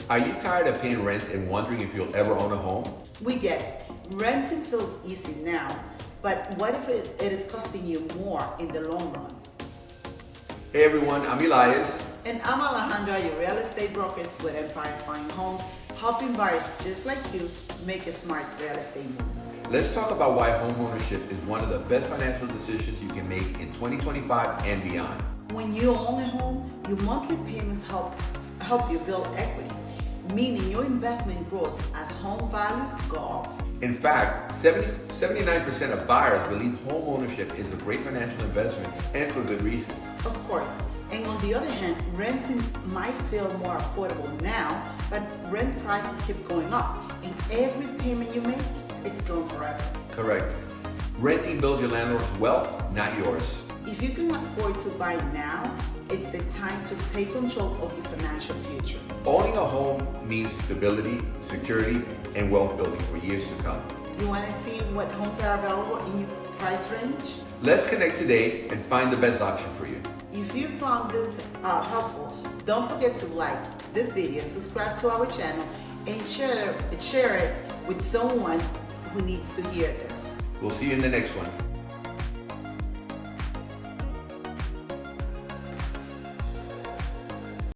Are you tired of paying rent and wondering if you'll ever own a home? We get it. Renting feels easy now, but what if it is costing you more in the long run? Hey everyone, I'm Elias. And I'm Alejandra, your real estate brokers with Empire Fine Homes, helping buyers just like you make a smart real estate moves. Let's talk about why homeownership is one of the best financial decisions you can make in 2025 and beyond. When you own a home, your monthly payments help you build equity, meaning your investment grows as home values go up. In fact, 79% of buyers believe homeownership is a great financial investment, and for good reason. Of course. And on the other hand, renting might feel more affordable now, but rent prices keep going up. And every payment you make, it's gone forever. Correct. Renting builds your landlord's wealth, not yours. If you can afford to buy now, it's the time to take control of your financial future. Owning a home means stability, security, and wealth building for years to come. You want to see what homes are available in your price range? Let's connect today and find the best option for you. If you found this helpful, don't forget to like this video, subscribe to our channel, and share it with someone who needs to hear this. We'll see you in the next one.